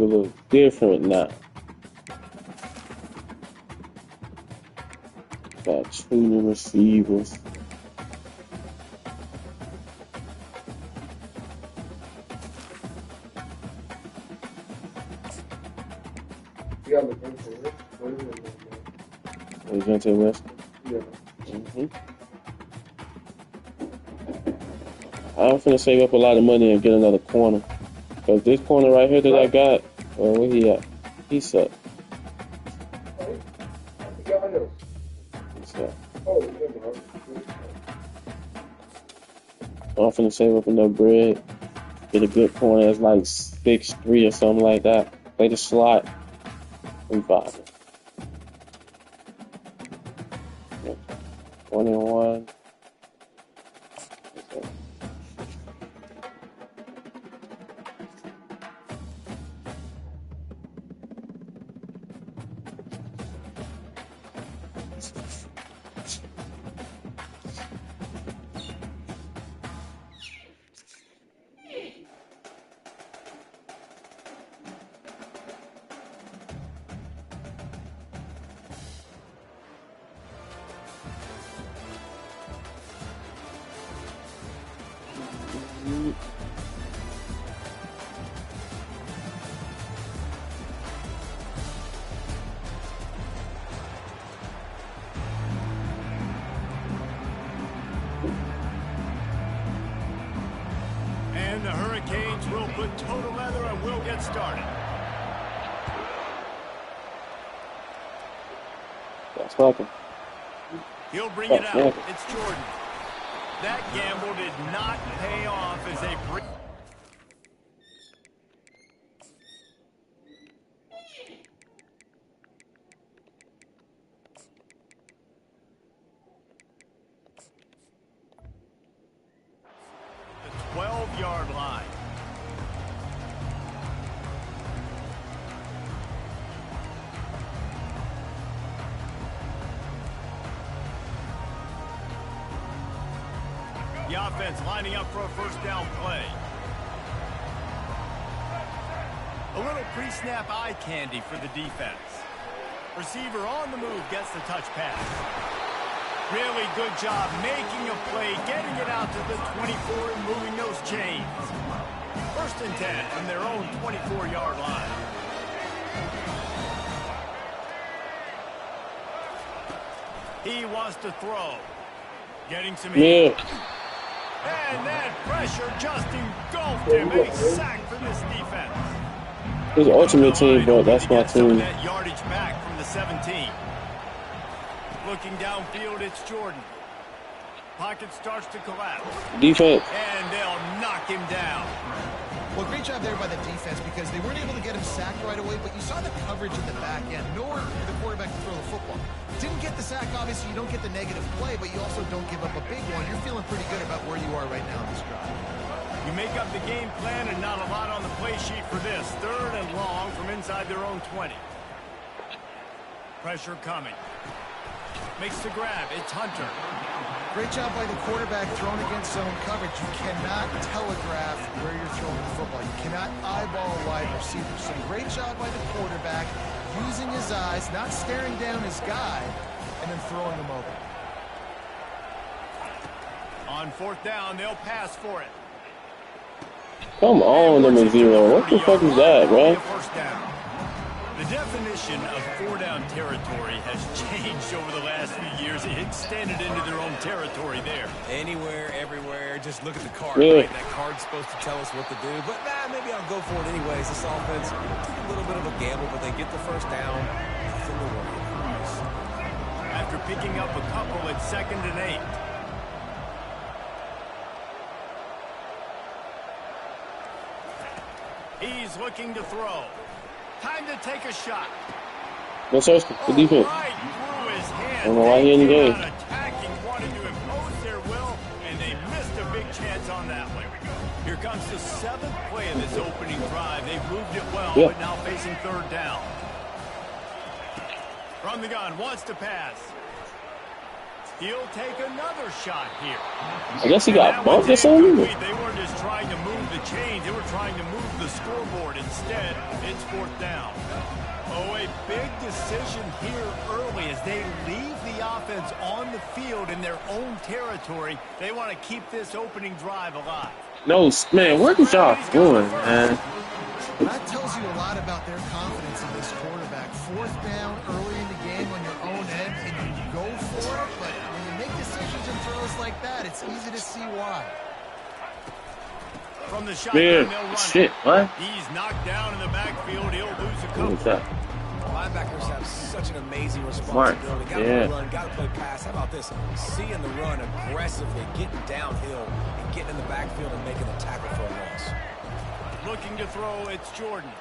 little different now. Got 2 new receivers. Ncaa West? Yeah. I'm finna save up a lot of money and get another corner. Cause this corner right here that I got, where he at? He sucked. I'm finna save up enough bread, get a good corner that's like 6'3" or something like that. Play the slot. 3-5. 21. And the Hurricanes will put total leather and will get started. That's fucking. He'll bring it out. It's Jordan. That gamble did not pay off as they bring. The 12-yard line. The offense lining up for a first down play. A little pre-snap eye candy for the defense. Receiver on the move gets the touch pass. Really good job making a play, getting it out to the 24 and moving those chains. First and 10 from their own 24-yard line. He wants to throw. Getting some heat. And that pressure just engulfed him. A sack for this defense. His ultimate team, but that's my team. That yardage back from the 17. Looking downfield, it's Jordan. Pocket starts to collapse. Defense. And they'll knock him down. Well, great job there by the defense because they weren't able to get him sacked right away, but you saw the coverage in the back end. Nowhere for the quarterback to throw the football. Didn't get the sack, obviously. You don't get the negative play, but you also don't give up a big one. You're feeling pretty good about where you are right now in this drive. You make up the game plan and not a lot on the play sheet for this. 3rd and long from inside their own 20. Pressure coming. Makes the grab. It's Hunter. Great job by the quarterback throwing against zone coverage. You cannot telegraph where you're throwing the football. You cannot eyeball a wide receiver. So great job by the quarterback using his eyes, not staring down his guy, and then throwing him over. On 4th down, they'll pass for it. Come on, number 0. What the fuck is that, bro? First down. The definition of 4-down territory has changed over the last few years. It extended into their own territory there. Anywhere, everywhere, just look at the card, Yeah. right? That card's supposed to tell us what to do, but maybe I'll go for it anyways. This offense, a little bit of a gamble, but they get the first down. Nothing to worry about. After picking up a couple at 2nd and 8. He's looking to throw. Time to take a shot. Go search the defense. Right through his hand. I don't know why he in the game. Attacking, wanting to impose their will, and they missed a big chance on that one. Here comes the 7th play of this opening drive. They've moved it well, but now facing 3rd down. From the gun, wants to pass. He'll take another shot here. I guess he And got that bumped or one's something. incomplete. They weren't just trying to move the chains. They were trying to move the scoreboard. Instead, it's fourth down. Oh, a big decision here early as they leave the offense on the field in their own territory. They want to keep this opening drive alive. No, man, what is y'all doing, man? That tells you a lot about their confidence in this quarterback. Fourth down early in the game on your own end, and you go for it, but when you make decisions and throws like that, it's easy to see why. From the shotgun, they'll run Shit, it. what? He's knocked down in the backfield. He'll lose a What was couple. that? Linebackers have such an amazing Smart. responsibility. Got to Yeah. run, got to play pass. How about this? Seeing the run aggressively, getting downhill, and getting in the backfield and making a tackle for a loss. Looking to throw, it's Jordan.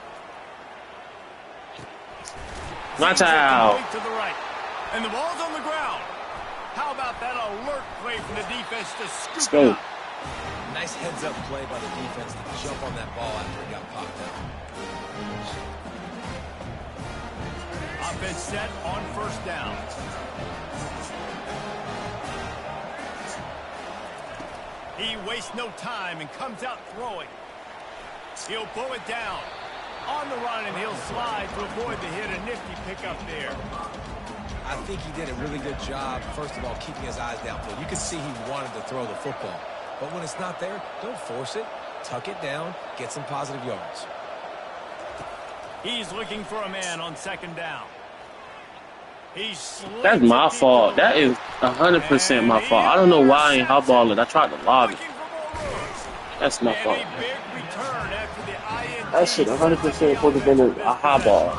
Ncaa. Complete to the right. And the ball's on the ground. How about that alert play from the defense to Let's scoop go. it up? Nice heads-up play by the defense to jump on that ball after it got popped out. Offense set on first down. He wastes no time and comes out throwing. He'll pull it down. On the run, and he'll slide to avoid the hit. A nifty pickup there. I think he did a really good job, first of all, keeping his eyes downfield. You could see he wanted to throw the football. But when it's not there, don't force it. Tuck it down. Get some positive yards. He's looking for a man on second down. That's my fault. That is 100% my fault. I don't know why I ain't hot balling. I tried to lob it. That's my fault. That shit 100% supposed to have been a high ball.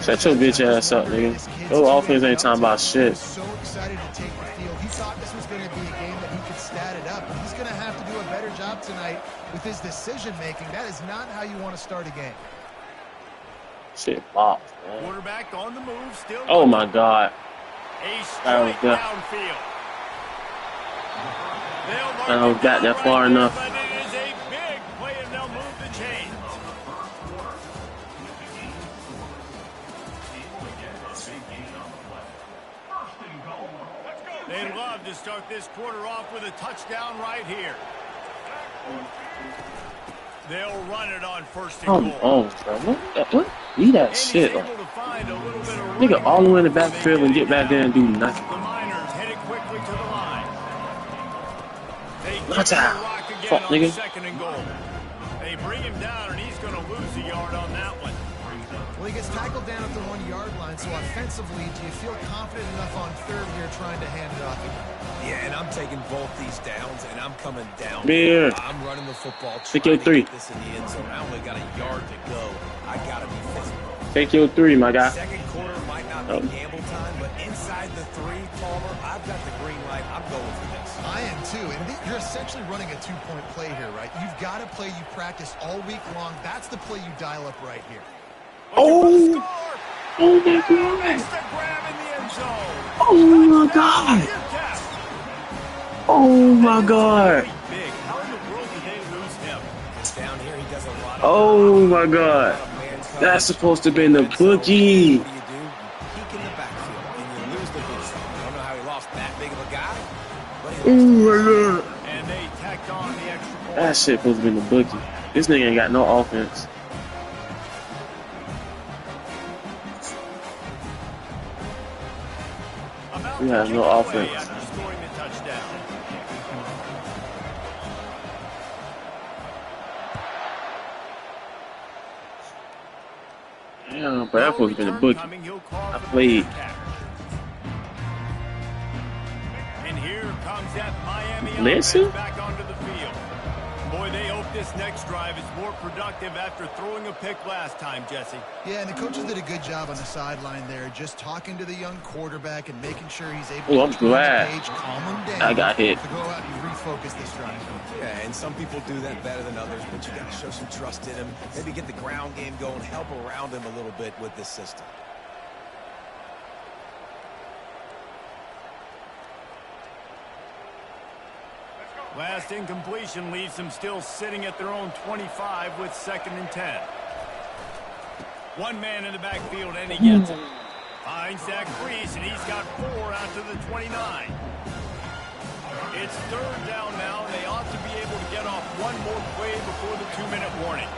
Shut your bitch ass up, nigga. Your offense ain't talking about shit. So excited to take the field. He thought this was going to be a game that he could stat it up. He's going to have to do a better job tonight with his decision making. That is not how you want to start a game. Shit, box, man. Quarterback on the move, still. Oh my God. A straight downfield. I don't got that far enough. But it is a big play, and they'll move the chains. They'd love to start this quarter off with a touchdown right here. They'll run it on first and Come goal. on, bro. What? Eat that shit. Like, nigga all the way in the backfield and get back there and do nothing. The Miners headed quickly to the line. They give Ncaa. him the rock again Fuck, on nigga. second and goal. They bring him down, and he's going to lose a yard on that one. Well, he gets tackled down at the 1 yard line, so offensively, do you feel confident enough on third here trying to hand it off again? Yeah, and I'm taking both these downs, and I'm coming down. Beer. I'm running the football. Take your three. Get this in the end zone. I only got a yard to go. I got to be physical. Take your three, my guy. Second quarter might not be gamble time, but inside the three, Palmer, I've got the green light. I'm going for this. I am too, and you're essentially running a two-point play here, right? You've got a play you practice all week long. That's the play you dial up right here. Oh! Oh my God! Oh my God! Oh my God! Oh my God! That's supposed to be in the bookie. What do? You peek in the backfield, and you lose the boost. I don't know how he lost that big of a guy, but he Oh lost my God! And they tacked on the extra point. That shit supposed to be in the bookie. This nigga ain't got no offense. We have no offense. After scoring the touchdown. Yeah, but that supposed to be in the bookie. I played. And here comes that Miami Listen? offense back onto the field. Boy, they hope this next drive is more productive after throwing a pick last time, Jesse. Yeah, and the coaches did a good job on the sideline there, just talking to the young quarterback and making sure he's able Oh, I'm to turn the glad page, calm him down. I got hit. To go out and refocus this drive. Yeah, and some people do that better than others, but you got to show some trust in him. Maybe get the ground game going, help around him a little bit with this system. Last incompletion leaves them still sitting at their own 25 with 2nd and 10. One man in the backfield, and he gets it. Finds that crease, and he's got 4 out to the 29. It's 3rd down now, and they ought to be able to get off one more play before the 2-minute warning.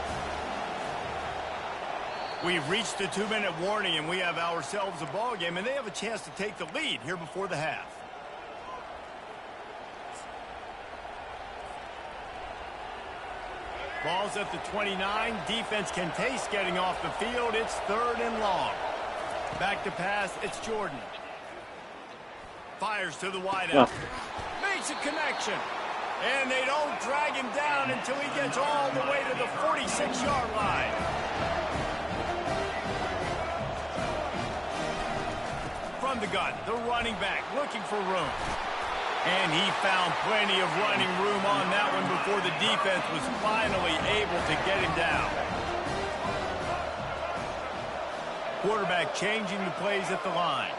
We've reached the 2-minute warning, and we have ourselves a ball game, and they have a chance to take the lead here before the half. Ball's at the 29. Defense can taste getting off the field. It's 3rd and long. Back to pass. It's Jordan. Fires to the wideout. Makes a connection. And they don't drag him down until he gets all the way to the 46-yard line. From the gun, the running back looking for room. And he found plenty of running room on that one before the defense was finally able to get him down. Quarterback changing the plays at the line.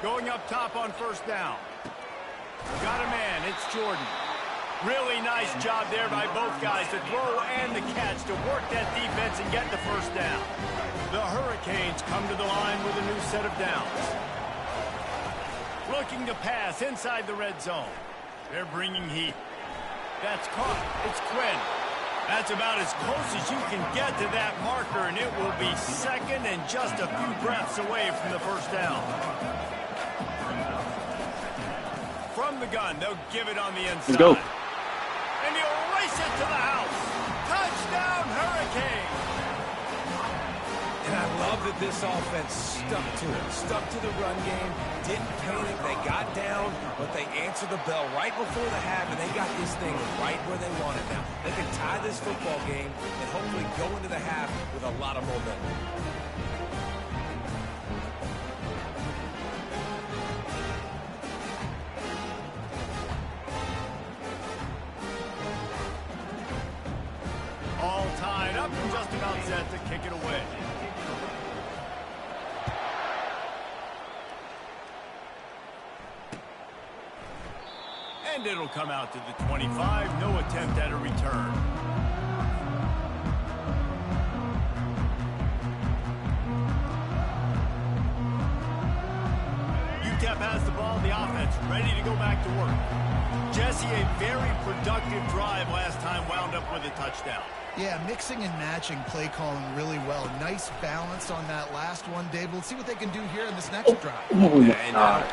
Going up top on 1st down. Got a man, it's Jordan. Really nice job there by both guys to throw and the catch to work that defense and get the 1st down. The Hurricanes come to the line with a new set of downs. Looking to pass inside the red zone. They're bringing heat. That's caught. It's Quinn. That's about as close as you can get to that marker, and it will be 2nd and just a few breaths away from the 1st down. From the gun, they'll give it on the inside. Let's go. And he'll race it to the house. Touchdown, Hurricane. And I love that this offense stuck to it. Stuck to the run game. Didn't panic. They got down, but they answered the bell right before the half, and they got this thing right where they want it now. They can tie this football game and hopefully go into the half with a lot of momentum. All tied up and just about set to kick it away. And it'll come out to the 25. No attempt at a return. UTEP has the ball. The offense ready to go back to work. Jesse, a very productive drive last time, wound up with a touchdown. Yeah, mixing and matching play calling really well. Nice balance on that last one, Dave. Let's see what they can do here in this next drive. Oh my God.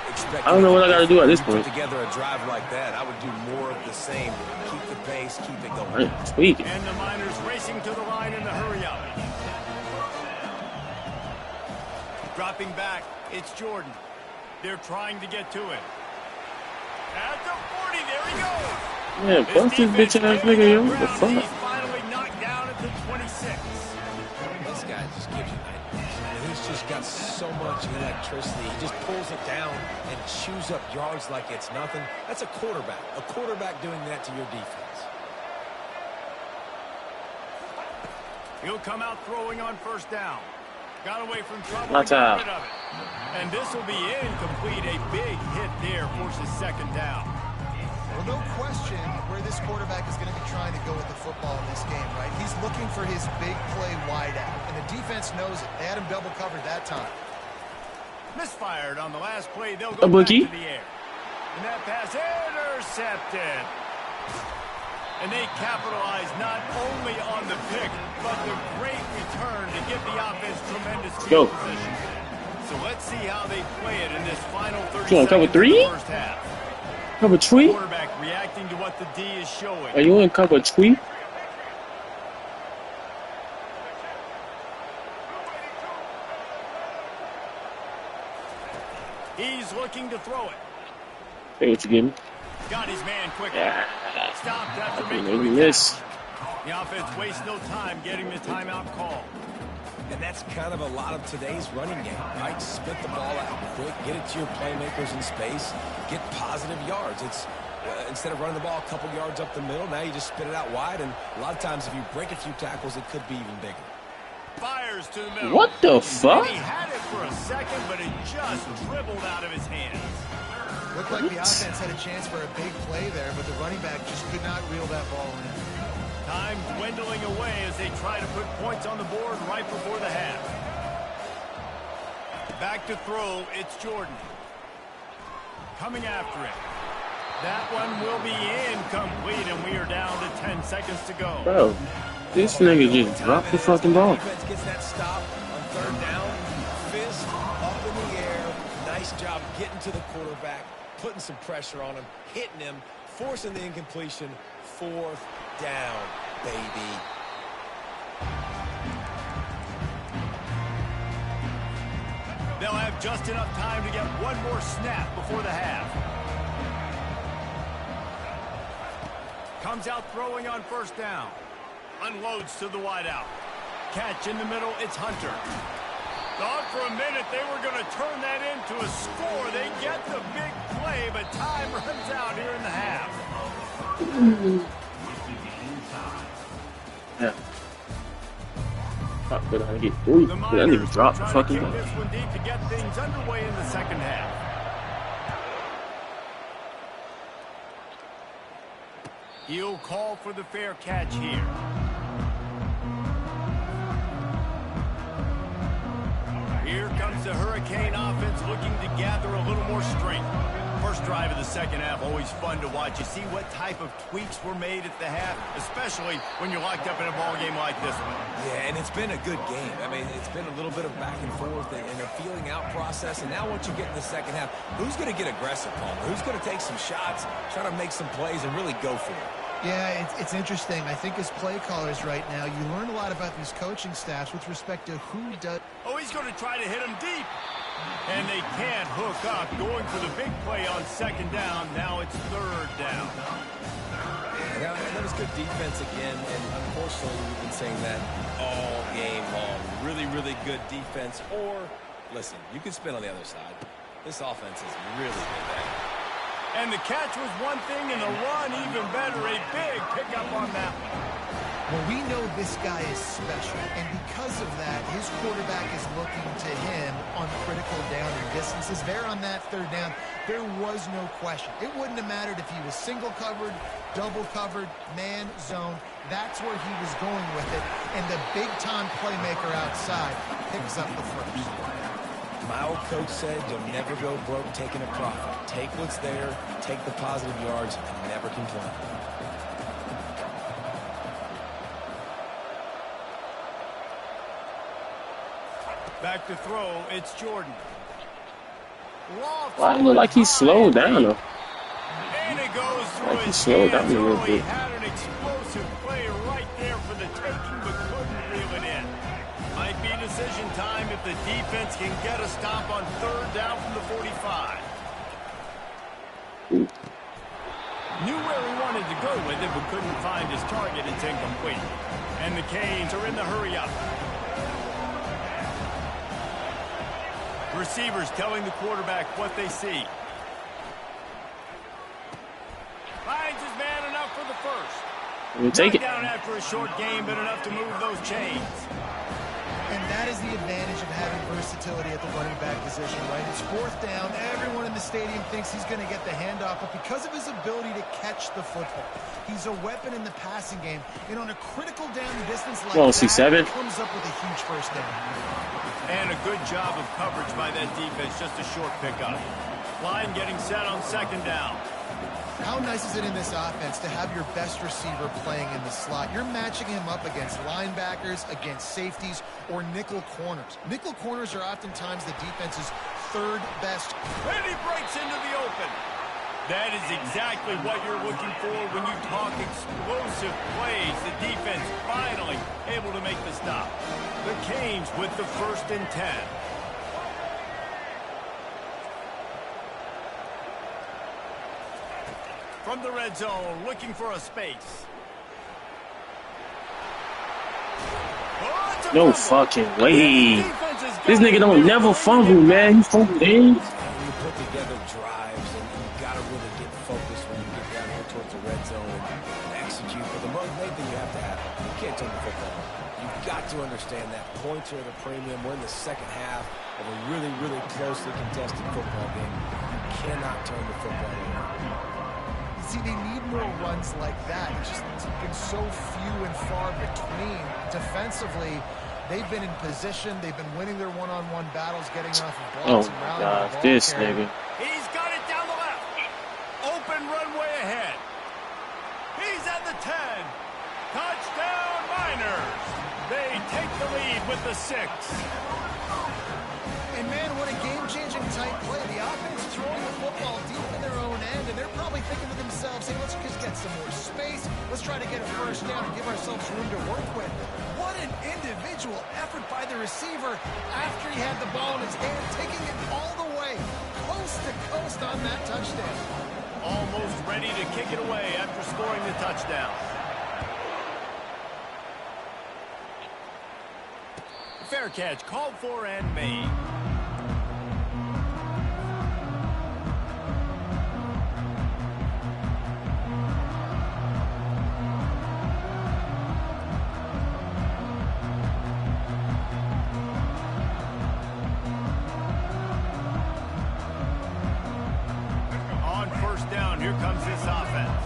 I don't know what I got to do at this point. Put together a drive like that, I would do more of the same. Keep the pace, keep it going. Right, sweet. And the Miners racing to the line in the hurry up. Dropping back, it's Jordan. They're trying to get to it. At the 40, there he goes. Yeah, bust this bitch ass nigga, yo. What the fuck? He's finally knocked down at the 26. This guy just gives you nightmares. And he's just got so much electricity. He just pulls it down and chews up yards like it's nothing. That's a quarterback. A quarterback doing that to your defense. He'll come out throwing on 1st down. Got away from trouble. Ncaa. Rid of it. And this will be incomplete. A big hit there forces 2nd down. Well, no question where this quarterback is going to be trying to go with the football in this game, right? He's looking for his big play wide out, and the defense knows it. They had him double covered that time. Misfired on the last play. They'll go A back bookie. to the air. And that pass intercepted. And they capitalize not only on the pick, but the great return to give the offense tremendous field position. So let's see how they play it in this final 30 You want seconds cover 3? of the first half. Cover 3? Quarterback reacting to what the D is showing. Are you in cover 3? He's looking to throw it. Hey, what you give me? Got his man quickly. Yeah. Stopped after Okay, making maybe the miss. catch. The offense wastes no time getting the timeout call. And that's kind of a lot of today's running game, right? Spit the ball out quick, get it to your playmakers in space, get positive yards. It's instead of running the ball a couple yards up the middle, now you just spit it out wide, and a lot of times if you break a few tackles, it could be even bigger. Fires to the middle. What the fuck? And he had it for a second, but it just dribbled out of his hands. Looked like the offense had a chance for a big play there, but the running back just could not reel that ball in. Time dwindling away as they try to put points on the board right before the half. Back to throw, it's Jordan. Coming after it. That one will be incomplete, and we are down to 10 seconds to go. Bro, this nigga just dropped the fucking ball. Defense gets that stop on third down. Fist up in the air. Nice job getting to the quarterback, putting some pressure on him, hitting him, forcing the incompletion. Fourth down, baby. They'll have just enough time to get one more snap before the half. Comes out throwing on first down. Unloads to the wideout. Catch in the middle, it's Hunter. Thought for a minute they were going to turn that into a score. They get the big play, but time runs out here in the half. Yeah. Fuck, but I get 3. I didn't even drop the fucking ball. This one deep to get things underway in the second half. He'll call for the fair catch here. Here comes the Hurricane offense looking to gather a little more strength. First drive of the second half, always fun to watch. You see what type of tweaks were made at the half, especially when you're locked up in a ball game like this one. Yeah, and it's been a good game. I mean, it's been a little bit of back and forth and a feeling out process. And now once you get in the second half, who's going to get aggressive, Palmer? Who's going to take some shots, try to make some plays, and really go for it? Yeah, it's interesting. I think as play callers right now, you learn a lot about these coaching staffs with respect to who does. Oh, he's going to try to hit him deep. And they can't hook up. Going for the big play on second down. Now it's third down. Yeah, that was good defense again. And unfortunately, we've been saying that all game long. Really, really good defense. Or, listen, you can spin on the other side. This offense is really good. And the catch was one thing, and the run even better. A big pickup on that one. Well, we know this guy is special, and because of that, his quarterback is looking to him on critical down and distances. There on that third down, there was no question. It wouldn't have mattered if he was single covered, double covered, man, zone. That's where he was going with it, and the big-time playmaker outside picks up the first. My old coach said you'll never go broke taking a profit. Take what's there, take the positive yards, and never complain. Back to throw, it's Jordan. Why it look like he slowed down though? And it goes through Like he his slowed down a hands. little Oh, he bit. had an explosive play right there for the taking, but couldn't reel it in. Might be decision time if the defense can get a stop on third down from the 45. Knew where he wanted to go with it, but couldn't find his target. It's incomplete. And the Canes are in the hurry-up. Receivers telling the quarterback what they see. Finds his man enough for the first. We'll take it. Down after a short game, but enough to move those chains. And that is the advantage of having versatility at the running back position, right? It's fourth down. Everyone in the stadium thinks he's going to get the handoff, but because of his ability to catch the football, he's a weapon in the passing game. And on a critical down distance like that, C7. he comes up with a huge first down. And a good job of coverage by that defense. Just a short pickup. Line getting set on second down. How nice is it in this offense to have your best receiver playing in the slot? You're matching him up against linebackers, against safeties, or nickel corners. Nickel corners are oftentimes the defense's third best. And he breaks into the open. That is exactly what you're looking for when you talk explosive plays. The defense finally able to make the stop. The Canes with the 1st and 10. From the red zone, looking for a space. Oh, No fucking way. This nigga don't never fumble, man. He fumbled in. You put together drives, and you got to really get focused when you get down here towards the red zone and execute. But the main thing you have to have, you can't turn the football over. You've got to understand that points are at a premium. We're in the second half of a really, really closely contested football game. You cannot turn the football over. See, they need more runs like that. It's been so few and far between. Defensively, they've been in position. They've been winning their one-on-one battles, getting off of blocks Oh and my rounding the gosh, ball this carrier. nigga. He's got it down the left. Open runway ahead. He's at the 10. Touchdown, Miners. They take the lead with the 6. And, man, what a game-changing tight play. The offense throwing the football deep in their own end, and they're probably thinking to themselves, hey, let's just get some more space. Let's try to get a first down and give ourselves room to work with. What an individual effort by the receiver after he had the ball in his hand, taking it all the way, coast to coast on that touchdown. Almost ready to kick it away after scoring the touchdown. Fair catch called for and made. On first down, here comes this offense.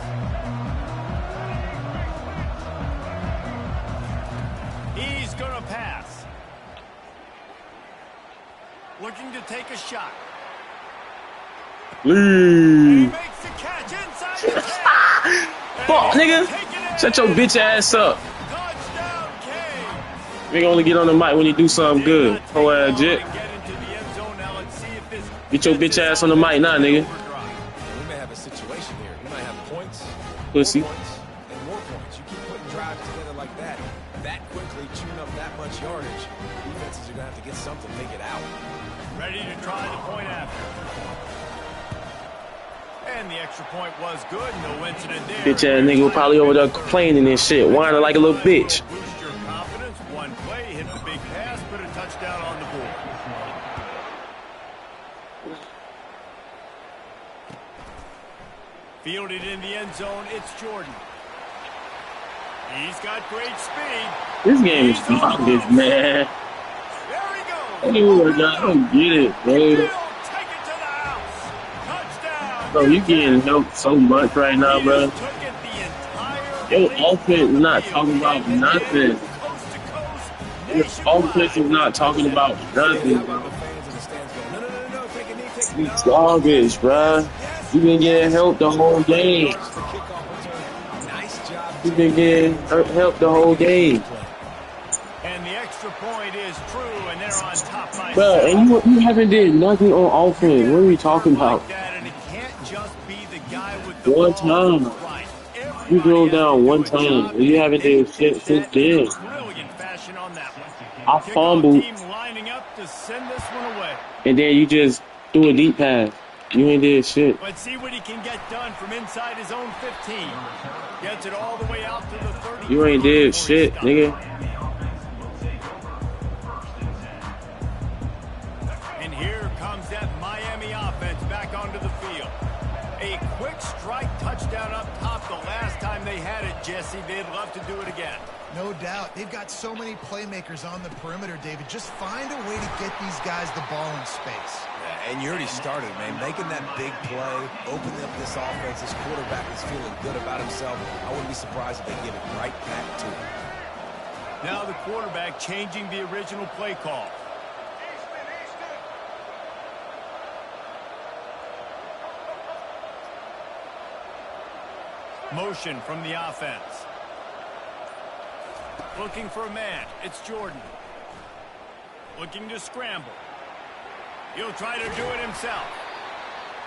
He's going to pass. Looking to take a shot. Leave. He makes the catch inside the 10. Fuck, nigga. Shut your bitch ass up. Touchdown, Kane. We can only get on the mic when you do something good. Ho ass jit. Get your bitch ass on the mic now, nigga. We may have a situation here. We might have points, Pussy. more points, and more points. You keep putting drives together like that quickly, chewing up that much yardage. Defenses are going to have to get something, make it out. Ready to try the point after. And the extra point was good. No incident there. Bitch ass nigga was probably over there complaining and shit, whining like a little bitch. Boost your confidence. One play, hit the big pass, put a touchdown on the board. Fielded in the end zone, it's Jordan. He's got great speed. This game is bonkers, man. There he goes. Anyway, I don't get it, bro. He'll take it to the house. Touchdown. Bro, you getting helped so much right now, He bro. just took it the entire Your length offense is not talking about nothing. coast to coast, Your offense is not talking about nothing, bro. The fans in the stands go, no, take a knee, take a You knee. garbage, bro. You been getting helped the whole game. The kickoff return. Nice job. You been getting helped the whole game. And the extra point is true, and they're on top by Bro, 7. and you haven't did nothing on offense. What are we talking about? Like that, and it can't just be the guy with the One ball. time. Right. You Everybody drove else down did one a good time. job. You haven't did shit since then. Brilliant fashion on that one. I Kickoff fumbled, team lining up to send this one away. and then you just threw a deep pass. You ain't did shit. Let's see what he can get done from inside his own 15. Gets it all the way out to the 30. You ain't did shit, nigga. And here comes that Miami offense back onto the field. A quick strike touchdown up top the last time they had it, Jesse. They'd love to do it again. No doubt. They've got so many playmakers on the perimeter, David. Just find a way to get these guys the ball in space. Yeah, and you already started, man. Making that big play, opening up this offense. This quarterback is feeling good about himself. I wouldn't be surprised if they give it right back to him. Now the quarterback changing the original play call. Motion from the offense. Looking for a man. It's Jordan. Looking to scramble. He'll try to do it himself.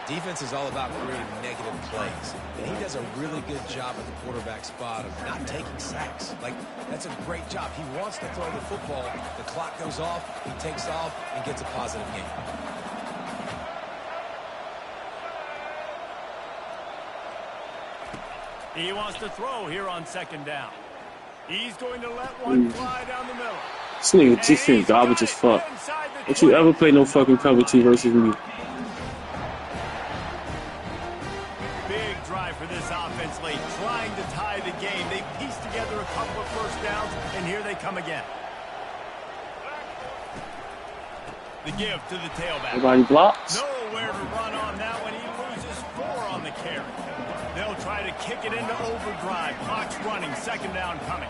Defense is all about creating negative plays, and he does a really good job at the quarterback spot of not taking sacks. Like, that's a great job. He wants to throw the football. The clock goes off, he takes off, and gets a positive gain. He wants to throw here on second down. He's going to let one fly down the middle. This nigga defense garbage as fuck. Don't you ever play no fucking cover 2 versus me. Big drive for this offense late, trying to tie the game. They pieced together a couple of first downs, and here they come again. The give to the tailback. Everybody blocks. Nowhere to run on that one. He try to kick it into overdrive. Clock's running. Second down coming.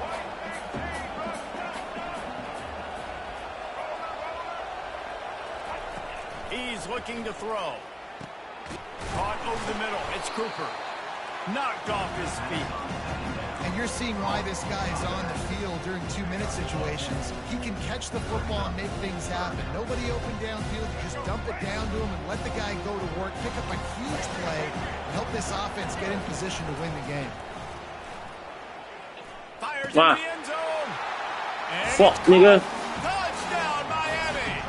He's looking to throw. Caught over the middle. It's Cooper. Knocked off his feet. And you're seeing why this guy is on the field during 2-minute situations. He can catch the football and make things happen. Nobody open downfield. You just dump it down to him and let the guy go to work, pick up a huge play, and help this offense get in position to win the game. Fires in the end zone. Fuck, nigga. Touchdown, Miami.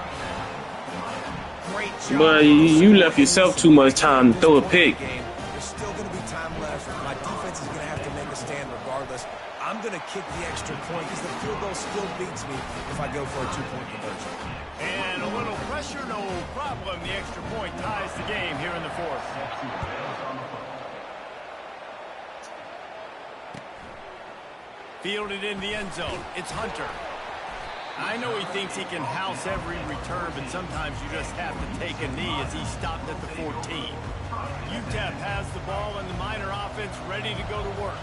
Great job. But you left yourself too much time to throw a pick. There's still going to be time left. My defense is going to have to make a stand regardless. I'm going to kick the extra point because the field goal still beats me if I go for a 2-point conversion. And a little pressure, no problem. The extra point ties the game here in the fourth. Fielded in the end zone. It's Hunter. I know he thinks he can house every return, but sometimes you just have to take a knee as he stopped at the 14. UTEP has the ball and the Miner offense ready to go to work.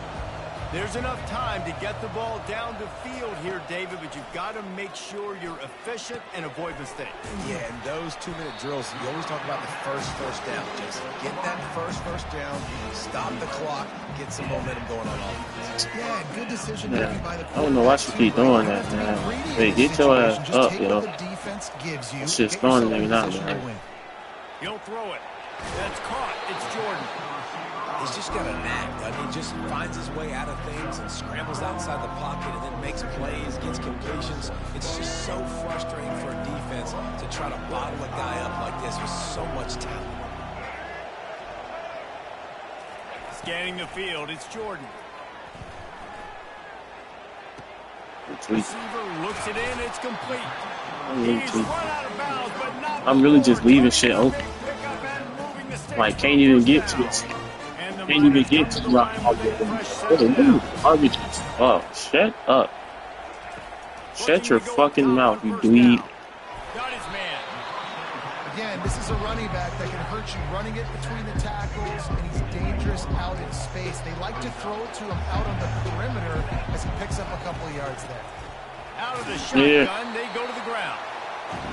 There's enough time to get the ball down the field here, David, but you've got to make sure you're efficient and avoid mistakes. Yeah, and those 2-minute drills, you always talk about the first down, Jason. Get that first down, stop the clock, get some momentum going on offense. Yeah, good decision making by the I don't know why she keep doing that, man. Hey, get your ass up, yo. That shit's throwing me now, man. He'll throw it. That's caught. It's Jordan. He's just got a knack, doesn't he? Just finds his way out of things and scrambles outside the pocket and then makes plays, gets completions. It's just so frustrating for a defense to try to bottle a guy up like this with so much talent. Scanning the field, it's Jordan. Receiver looks it in, it's complete. He's run out of bounds, but not I'm really just leaving shit open. Like, can't even get to it. Can't even get to the garbage. Oh, shut up. Shut your fucking mouth, you dweeb. Again, this is a running back that can hurt you running it between the tackles, and he's dangerous out in space. They like to throw it to him out on the perimeter as he picks up a couple of yards there. Out of the shotgun, they go to the ground.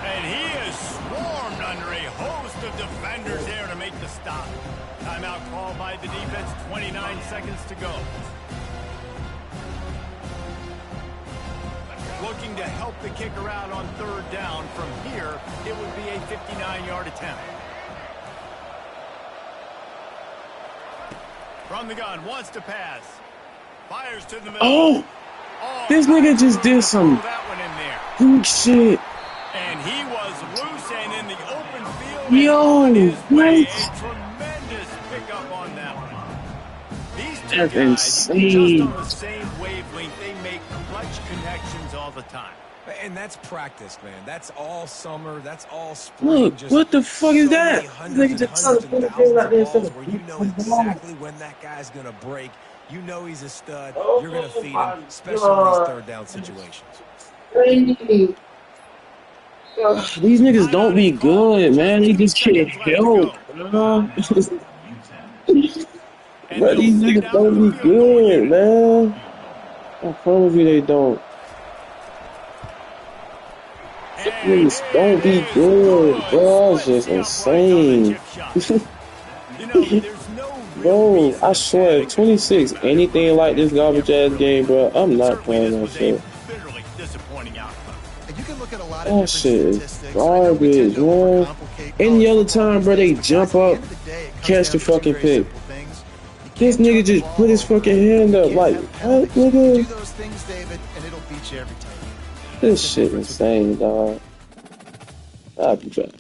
And he is swarmed under a host of defenders there to make the stop. Timeout called by the defense, 29 seconds to go. Looking to help the kicker out on third down. From here, it would be a 59-yard attempt. From the gun, wants to pass. Fires to the middle. Oh! This nigga just did some good shit. And he was loose and in the open field. Yo, what? A tremendous pickup on that one. These two That's guys, insane. just on the same wavelength, they make clutch connections all the time. And that's practice, man. That's all summer. That's all spring. Look, just what the fuck is so that? many hundreds and hundreds and thousands of balls where you know exactly when that guy's going to break. You know he's a stud. You're going to feed him, especially in these third down situations. These niggas don't be good, man. They just can't help. But these niggas don't be good, man. I promise you they don't. These niggas don't be good, bro. It's just insane. Bro, I swear, 26, anything like this garbage ass game, bro, I'm not playing that shit. That shit is garbage, man. Any other time, bro, they jump up, catch the fucking pick. This nigga just put his fucking hand up, like, what, nigga? This shit insane, dog. I'll be back.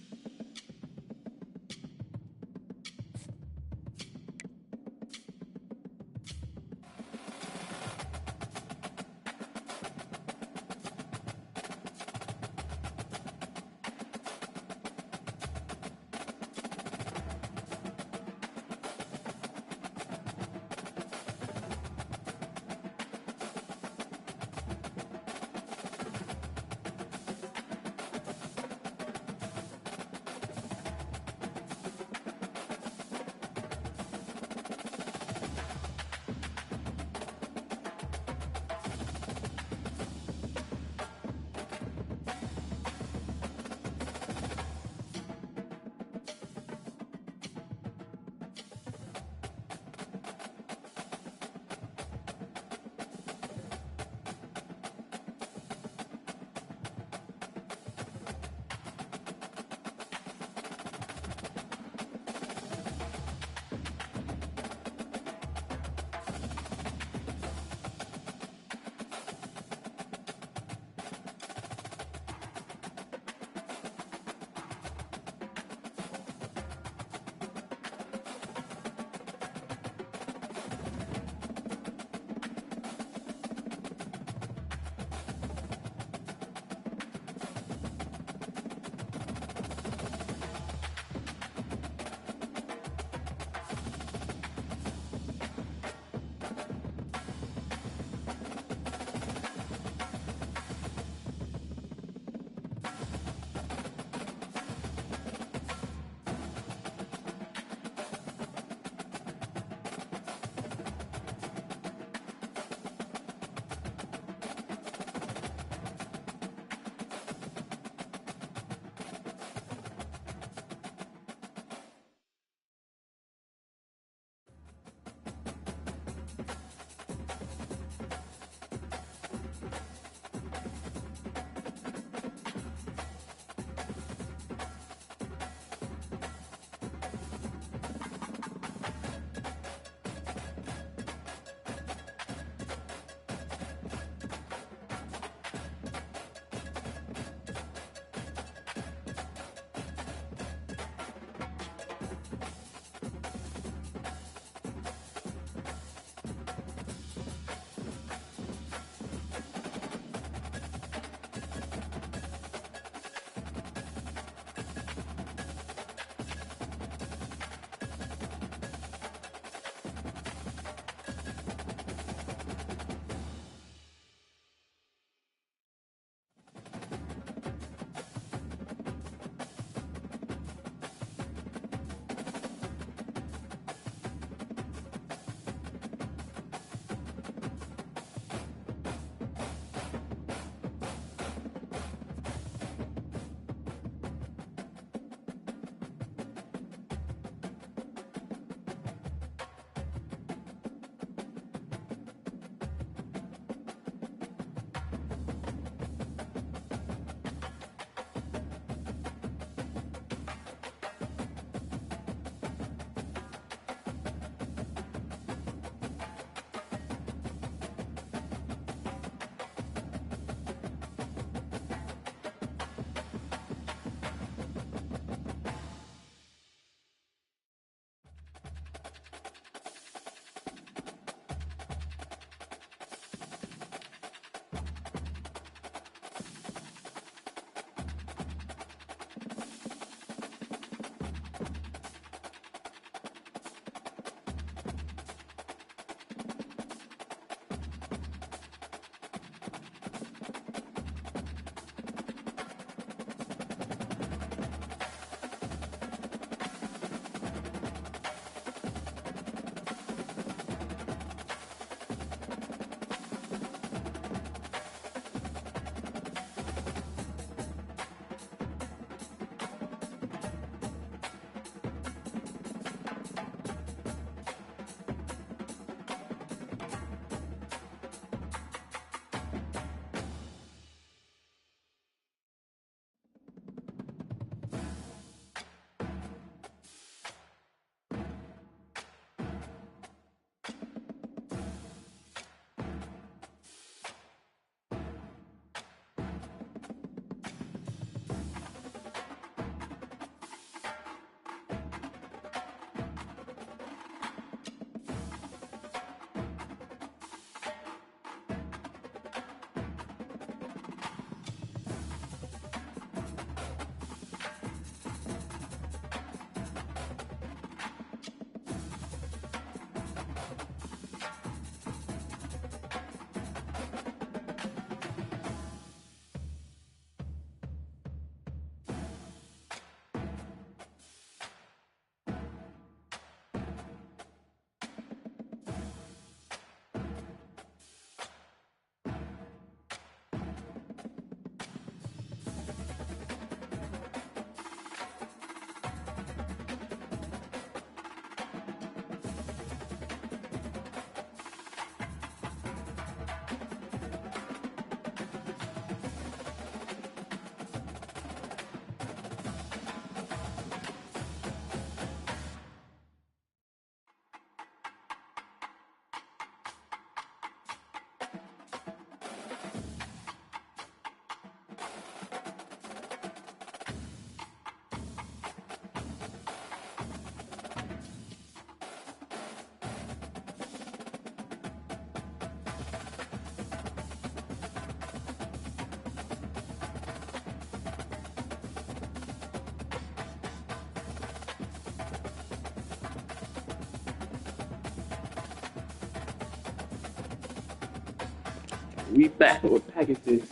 We back with packages.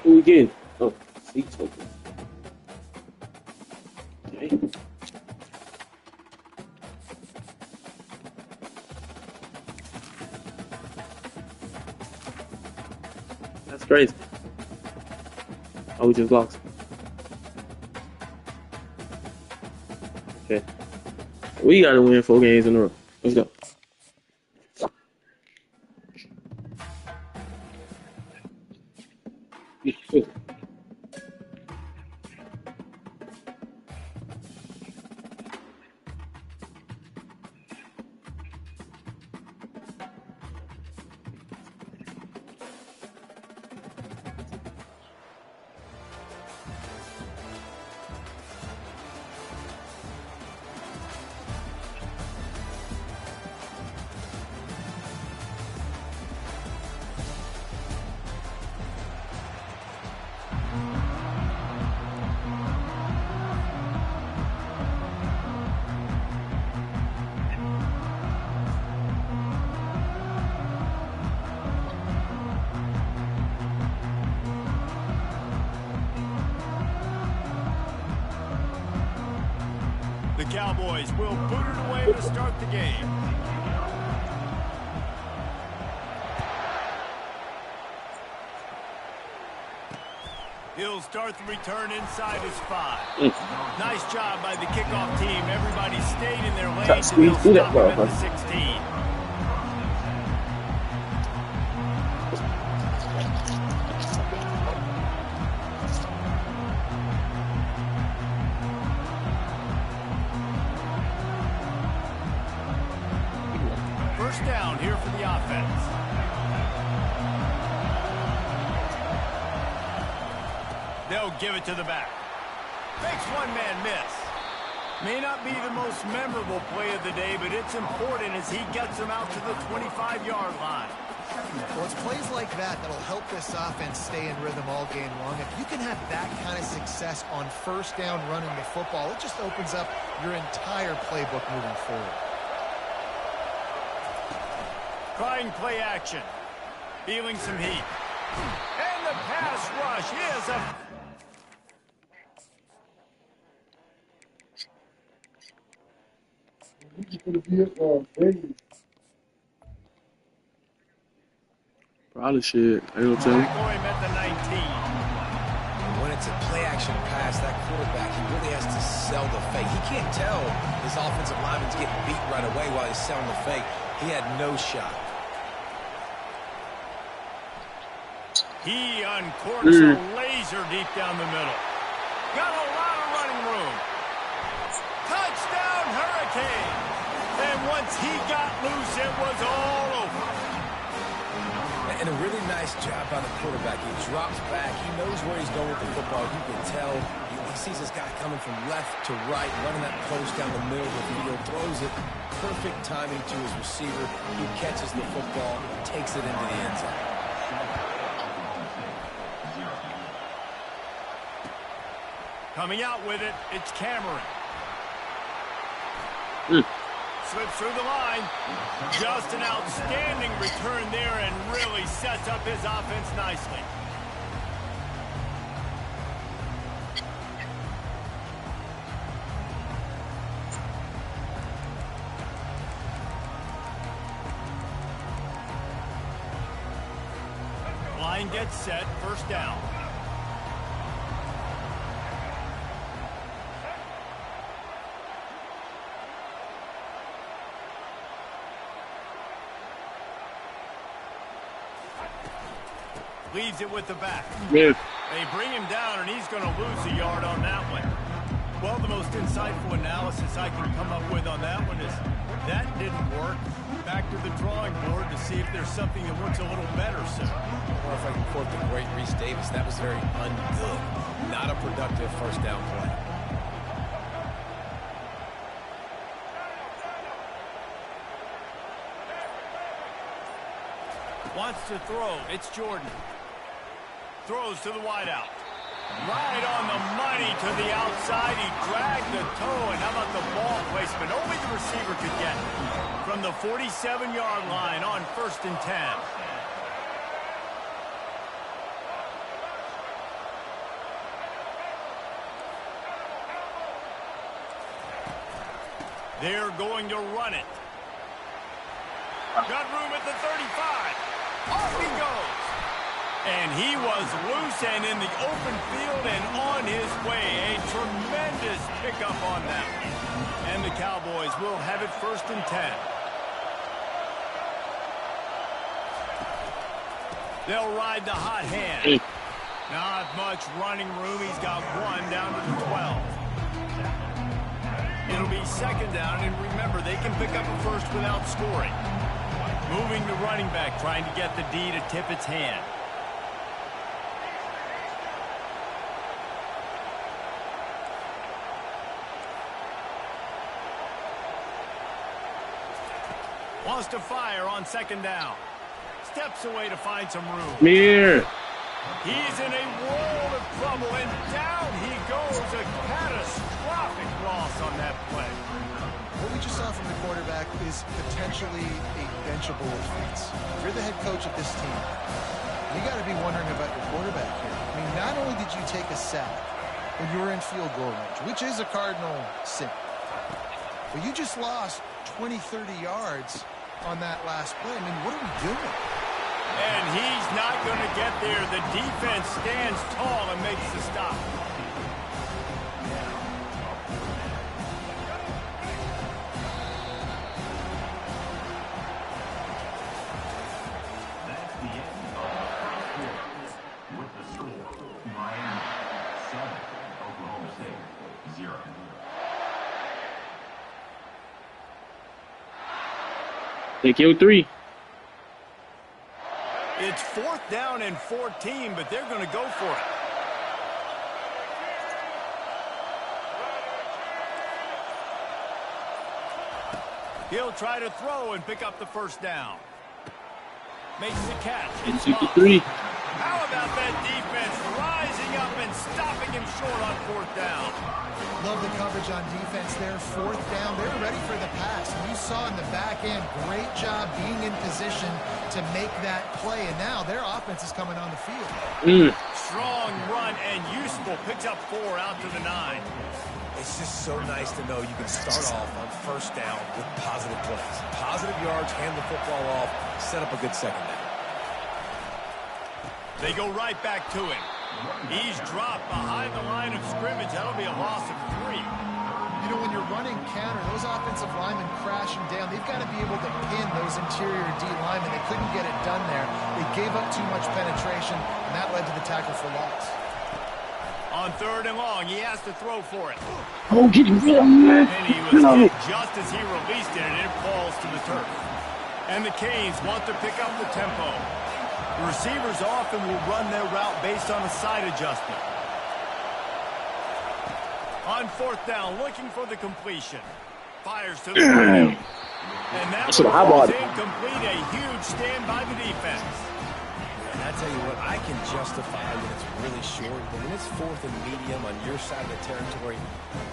Who we getting? Oh, seats open. Okay. That's crazy. Oh, we just lost. Okay. We gotta win 4 games in a row. Let's go. The Cowboys will boot it away to start the game. He'll start the return inside his 5. Nice job by the kickoff team. Everybody stayed in their lanes and they'll stop him at the 16. First down here for the offense. They'll give it to the back. Makes one-man miss. May not be the most memorable play of the day, but it's important as he gets them out to the 25-yard line. Well, it's plays like that that'll help this offense stay in rhythm all game long. If you can have that kind of success on first down running the football, it just opens up your entire playbook moving forward. Trying play action. Feeling some heat. And the pass rush is a... Probably shit. I don't tell you. Going at the 19. When it's a play-action pass, that quarterback, he really has to sell the fake. He can't tell his offensive lineman's getting beat right away while he's selling the fake. He had no shot. He uncorks a laser deep down the middle. Got a lot of running room. Touchdown, Hurricane. And once he got loose, it was all over. And a really nice job by the quarterback. He drops back. He knows where he's going with the football. You can tell. He sees this guy coming from left to right, running that post down the middle of the field, throws it. Perfect timing to his receiver. He catches the football, takes it into the end zone. Coming out with it, it's Cameron. Slips through the line. Just an outstanding return there and really sets up his offense nicely. Line gets set, first down. Leaves it with the back. Yeah. They bring him down, and he's going to lose a yard on that one. Well, the most insightful analysis I can come up with on that one is that didn't work. Back to the drawing board to see if there's something that works a little better, sir. Or if I can quote the great Reese Davis, that was very ungood. Not a productive first down play. Wants to throw. It's Jordan. Throws to the wideout. Right on the money to the outside. He dragged the toe, and how about the ball placement? Only the receiver could get it. From the 47-yard line on 1st and 10. They're going to run it. Got room at the 35. Off he goes. And he was loose and in the open field and on his way. A tremendous pickup on that. And the Cowboys will have it 1st and 10. They'll ride the hot hand. Not much running room. He's got one down to the 12. It'll be 2nd down, and remember, they can pick up a first without scoring. Moving the running back, trying to get the D to tip its hand. Wants to fire on 2nd down. Steps away to find some room. Here. He's in a world of trouble, and down he goes. A catastrophic loss on that play. What we just saw from the quarterback is potentially a benchable offense. If you're the head coach of this team, you got to be wondering about your quarterback here. I mean, not only did you take a sack when you were in field goal range, which is a cardinal sin, but you just lost 20, 30 yards on that last play. I mean, what are we doing? And he's not going to get there. The defense stands tall and makes the stop. That's the end of the first quarter with the score: Miami 7, Oklahoma State 0. They killed 3. It's 4th down and 14, but they're going to go for it. He'll try to throw and pick up the 1st down. Makes the catch. It's off. 3. How about that defense rising up and stopping him short on 4th down? Love the coverage on defense there. 4th down. They're ready for the pass. And you saw in the back end, great job being in position to make that play. And now their offense is coming on the field. Strong run and useful. Picks up 4 out to the 9. It's just so nice to know you can start off on 1st down with positive plays. Positive yards, hand the football off, set up a good 2nd down. They go right back to him. He's dropped behind the line of scrimmage. That'll be a loss of 3. You know, when you're running counter, those offensive linemen crashing down, they've got to be able to pin those interior D linemen. They couldn't get it done there. They gave up too much penetration, and that led to the tackle for loss. On 3rd and long, he has to throw for it. Oh, get rid of him, man. And he was hit just as he released it, and it falls to the turf. And the Canes want to pick up the tempo. The receivers often will run their route based on a side adjustment. On 4th down, looking for the completion. Fires to the ground. And that was incomplete. A huge stand by the defense. And I tell you what, I can justify when it's really short, but when it's 4th and medium on your side of the territory,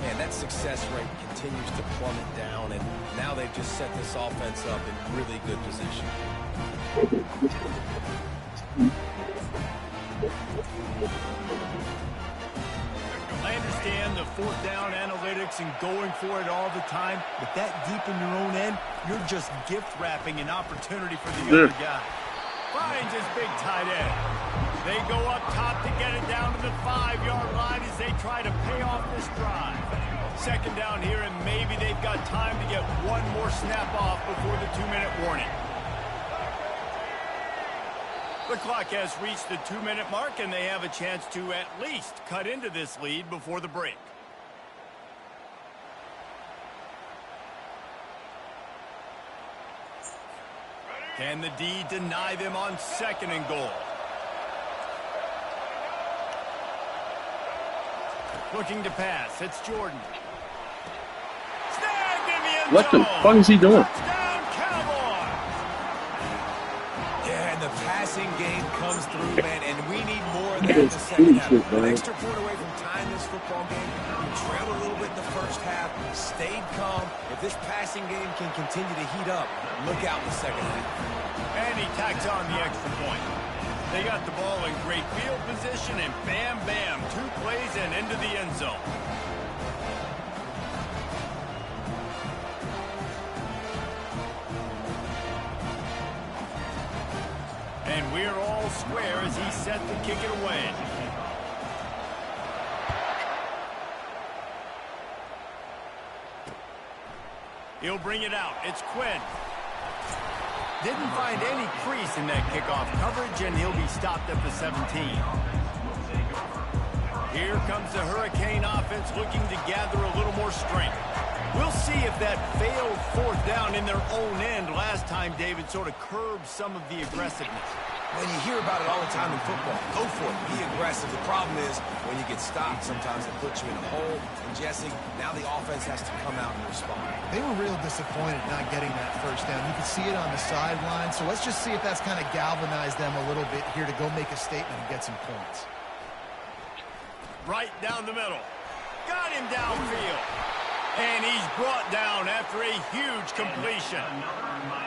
man, that success rate continues to plummet down, and now they've just set this offense up in really good position. I understand the 4th down analytics and going for it all the time, but that deep in your own end, you're just gift wrapping an opportunity for the other guy. Finds his big tight end. They go up top to get it down to the 5-yard line as they try to pay off this drive. 2nd down here, and maybe they've got time to get one more snap off before the 2-minute warning. The clock has reached the 2-minute mark, and they have a chance to at least cut into this lead before the break. Can the D deny them on 2nd and goal? Looking to pass. It's Jordan. Snagged in the end zone. What the fuck is he doing? Touchdown, Cowboys. Yeah, and the pass passing game comes through, man, and we need more of that in the second half. An extra point away from tying this football game. We trailed a little bit in the first half, stayed calm. If this passing game can continue to heat up, look out in the second half. And he tacks on the extra point. They got the ball in great field position, and bam, bam, 2 plays and into the end zone. And we're all square as he's set to kick it away. He'll bring it out. It's Quinn. Didn't find any crease in that kickoff coverage, and he'll be stopped at the 17. Here comes the Hurricane offense looking to gather a little more strength. We'll see if that failed 4th down in their own end last time, David, sort of curbed some of the aggressiveness. When you hear about it all the time in football, go for it, be aggressive. The problem is when you get stopped, sometimes it puts you in a hole. And Jesse, now the offense has to come out and respond. They were real disappointed not getting that 1st down. You could see it on the sideline. So let's just see if that's kind of galvanized them a little bit here to go make a statement and get some points. Right down the middle. Got him downfield. And he's brought down after a huge completion.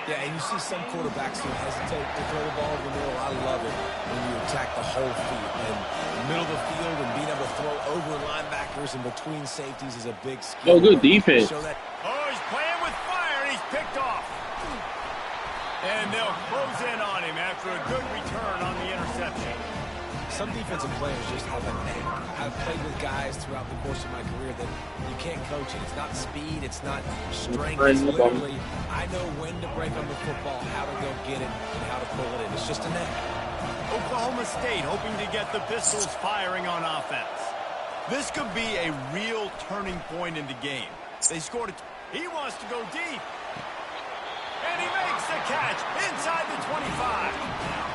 Yeah, and you see some quarterbacks who hesitate to throw the ball over the middle. I love it when you attack the whole field. And the middle of the field and being able to throw over linebackers and between safeties is a big skill. Oh, good defense. Oh, he's playing with fire, and he's picked off. And they'll close in on him after a good return on the interception. Some defensive players just have a knack. I've played with guys throughout the course of my career that you can't coach it. It's not speed, it's not strength. It's literally, I know when to break on the football, how to go get it, and how to pull it in. It's just a knack. Oklahoma State hoping to get the Pistols firing on offense. This could be a real turning point in the game. They scored it. He wants to go deep. And he makes the catch inside the 25.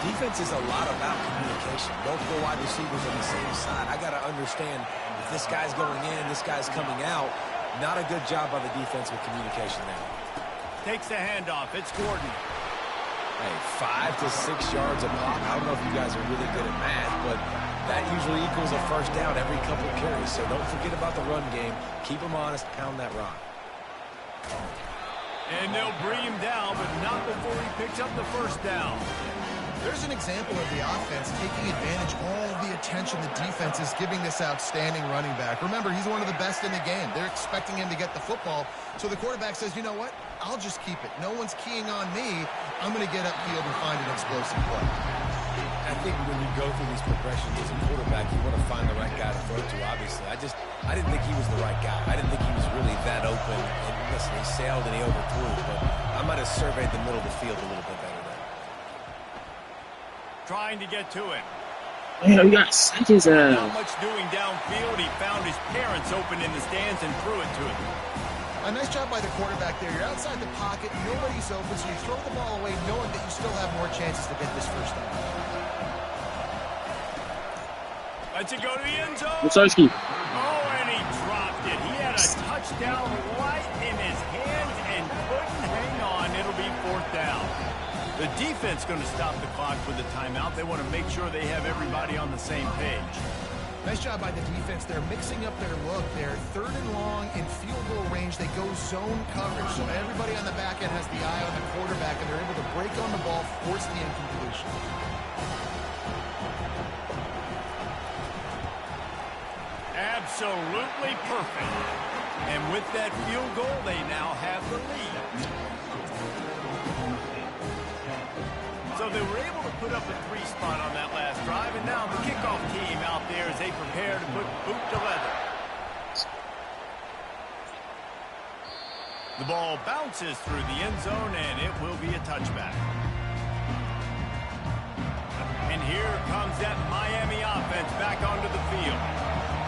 Defense is a lot about communication. Multiple wide receivers on the same side. I got to understand if this guy's going in, this guy's coming out. Not a good job by the defense with communication there. Takes the handoff. It's Gordon. Hey, 5 to 6 yards a pop. I don't know if you guys are really good at math, but that usually equals a 1st down every couple of carries. So don't forget about the run game. Keep them honest. Pound that rock. And they'll bring him down, but not before he picks up the 1st down. There's an example of the offense taking advantage of all the attention the defense is giving this outstanding running back. Remember, he's one of the best in the game. They're expecting him to get the football. So the quarterback says, you know what? I'll just keep it. No one's keying on me. I'm going to get upfield and find an explosive play. I think when you go through these progressions as a quarterback, you want to find the right guy to throw to, obviously. I didn't think he was the right guy. I didn't think he was really that open. And listen, he sailed and he overthrew, but I might have surveyed the middle of the field a little bit better there. Trying to get to him. Damn, he got seconds out. Not much doing downfield. He found his parents open in the stands and threw it to him. A nice job by the quarterback there. You're outside the pocket. Nobody's open, so you throw the ball away knowing that you still have more chances to get this 1st down. Lets it go to the end zone. Musarski. Oh, and he dropped it. He had a touchdown right in his hands and couldn't hang on. It'll be 4th down. The defense going to stop the clock with a timeout. They want to make sure they have everybody on the same page. Nice job by the defense. They're mixing up their look. They're 3rd and long in field goal range. They go zone coverage. So everybody on the back end has the eye on the quarterback, and they're able to break on the ball, force the incompletion. Absolutely perfect. And with that field goal, they now have the lead. So they were able to put up a 3 spot on that last drive, and now the kickoff team out there as they prepare to put boot to leather. The ball bounces through the end zone, and it will be a touchback. And here comes that Miami offense back onto the field.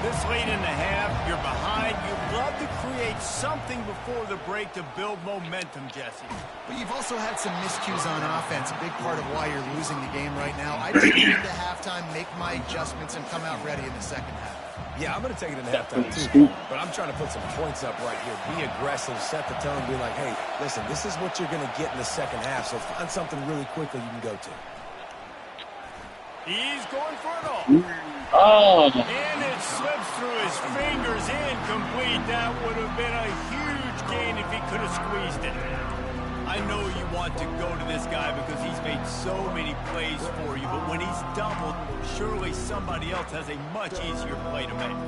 This late in the half, you're behind. You'd love to create something before the break to build momentum, Jesse. But you've also had some miscues on offense, a big part of why you're losing the game right now. I just get into halftime, make my adjustments, and come out ready in the 2nd half. Yeah, I'm going to take it in halftime too, but I'm trying to put some points up right here. Be aggressive, set the tone, be like, hey, listen, this is what you're going to get in the 2nd half, so find something really quickly you can go to. He's going for it all. Oh. And it slips through his fingers, incomplete. That would have been a huge gain if he could have squeezed it. I know you want to go to this guy because he's made so many plays for you, but when he's doubled, surely somebody else has a much easier play to make.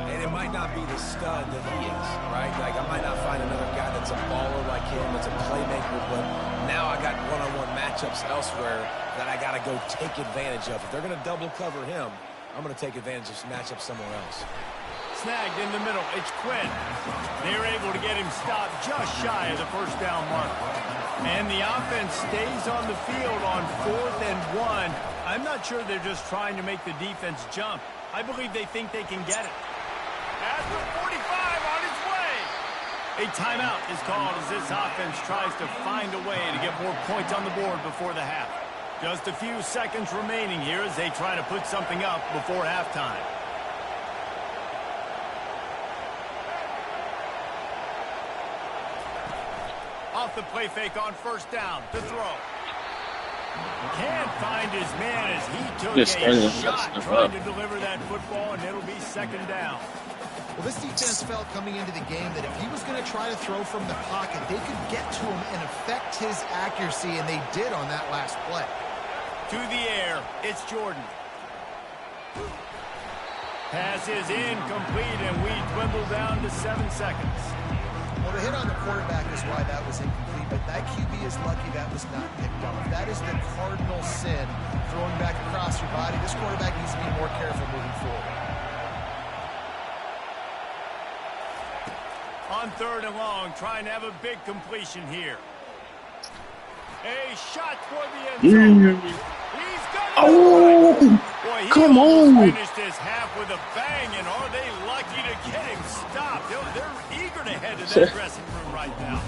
And it might not be the stud that he is, right? Like, I might not find another guy that's a baller like him, that's a playmaker, but now I got one-on-one matchups elsewhere that I got to go take advantage of. If they're going to double cover him, I'm going to take advantage of matchups somewhere else. Snagged in the middle. It's Quinn. They're able to get him stopped just shy of the first down mark. And the offense stays on the field on 4th and 1. I'm not sure they're just trying to make the defense jump. I believe they think they can get it. At the 45, on its way. A timeout is called as this offense tries to find a way to get more points on the board before the half. Just a few seconds remaining here as they try to put something up before halftime. Off the play fake on first down to throw. Can't find his man as he took a shot trying to deliver that football, and it'll be second down. Well, this defense felt coming into the game that if he was going to try to throw from the pocket, they could get to him and affect his accuracy, and they did on that last play. To the air, it's Jordan. Pass is incomplete, and we dwindle down to 7 seconds. Well, the hit on the quarterback is why that was incomplete, but that QB is lucky that was not picked off. That is the cardinal sin, throwing back across your body. This quarterback needs to be more careful moving forward. On 3rd and long, trying to have a big completion here. A shot for the end zone. He's got it. Oh, boy, he come on. Finished this half with a bang, and are they lucky to get him stopped? They're eager to head to that dressing room right now.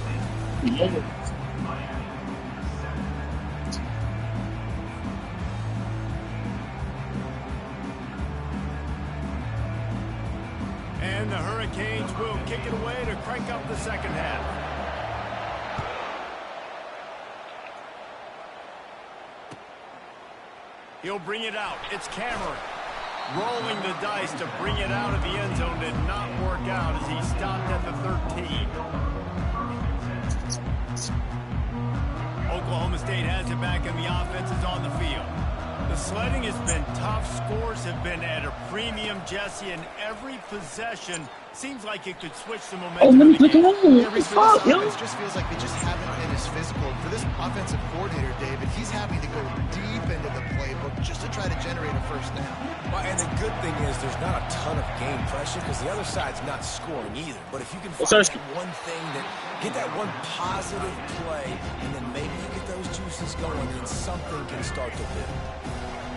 And the Hurricanes will kick it away to crank up the second half. He'll bring it out. It's Cameron. Rolling the dice to bring it out of the end zone did not work out as he stopped at the 13. Oklahoma State has it back and the offense is on the field. The sledding has been tough. Scores have been at a premium, Jesse, and every possession seems like it could switch the momentum. Oh, let me click on it. Every fuck, yo. It just feels like they just haven't been as physical. For this offensive coordinator, David, he's having to go deep into the playbook just to try to generate a first down. Well, and the good thing is there's not a ton of game pressure because the other side's not scoring either. But if you can find that one thing, get that one positive play, and then maybe you get those juices going, then something can start to build.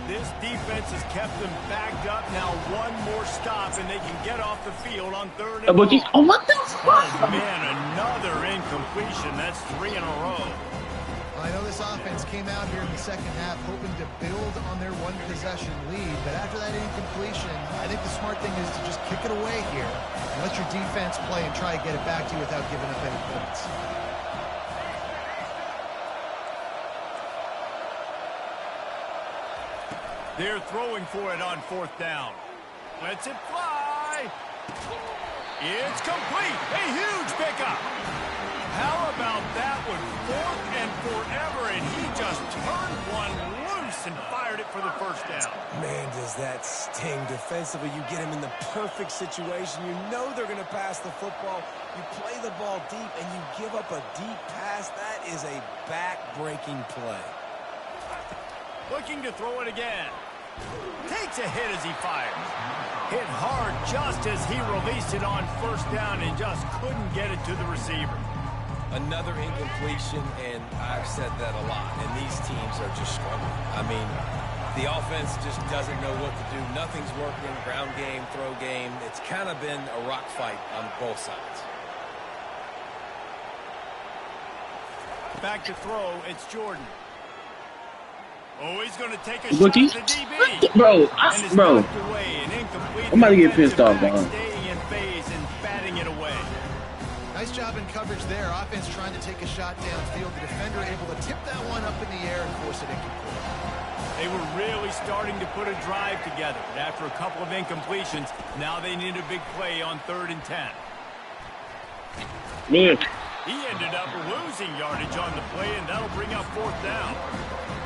This defense has kept them backed up. Now one more stop, and they can get off the field on 3rd and long. Oh, what the fuck? Oh, man, another incompletion. That's 3 in a row. I know this offense came out here in the second half hoping to build on their one-possession lead, but after that incompletion, I think the smart thing is to just kick it away here and let your defense play and try to get it back to you without giving up any points. They're throwing for it on 4th down. Lets it fly. It's complete. A huge pickup. How about that one? 4th and forever, and he just turned one loose and fired it for the first down. Man, does that sting defensively. You get him in the perfect situation. You know they're going to pass the football. You play the ball deep, and you give up a deep pass. That is a back-breaking play. Looking to throw it again. Takes a hit as he fires. Hit hard just as he released it on 1st down and just couldn't get it to the receiver. Another incompletion, and I've said that a lot, and these teams are just struggling. I mean, the offense just doesn't know what to do. Nothing's working. Ground game, throw game. It's kind of been a rock fight on both sides. Back to throw, it's Jordan. Oh, he's going to take a shot at the DB. Bro, I'm about to get pissed off, bro. Staying in phase and batting it away. Nice job in coverage there. Offense trying to take a shot downfield. The defender able to tip that one up in the air and force it incomplete. They were really starting to put a drive together. And after a couple of incompletions, now they need a big play on 3rd and 10. Man. He ended up losing yardage on the play, and that'll bring up 4th down.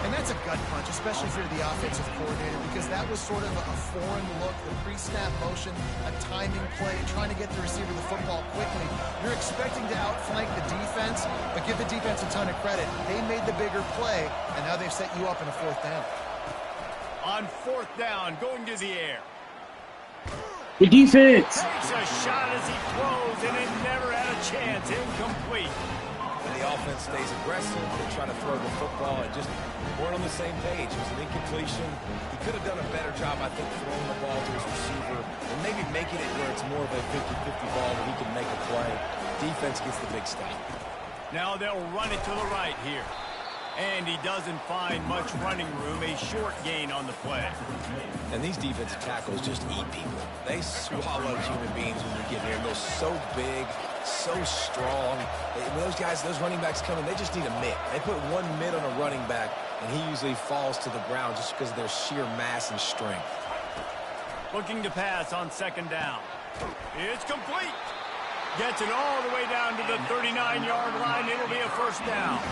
And that's a gut punch, especially if you're the offensive coordinator, because that was sort of a foreign look, the pre-snap motion, a timing play, trying to get the receiver the football quickly. You're expecting to outflank the defense, but give the defense a ton of credit. They made the bigger play, and now they've set you up in a 4th down. On 4th down, going to the air. The defense. Takes a shot as he throws, and it never had a chance. Incomplete. And the offense stays aggressive. They try to throw the football and just weren't on the same page. It was an incompletion. He could have done a better job, I think, throwing the ball to his receiver and maybe making it where it's more of a 50-50 ball where he can make a play. Defense gets the big stop. Now they'll run it to the right here. And he doesn't find much running room, a short gain on the play. And these defensive tackles just eat people. They swallow human beings when you get here. They're so big, so strong. When those guys, those running backs come in, they just need a mitt. They put one mitt on a running back, and he usually falls to the ground just because of their sheer mass and strength. Looking to pass on 2nd down. It's complete. Gets it all the way down to the 39-yard line. It'll be a 1st down.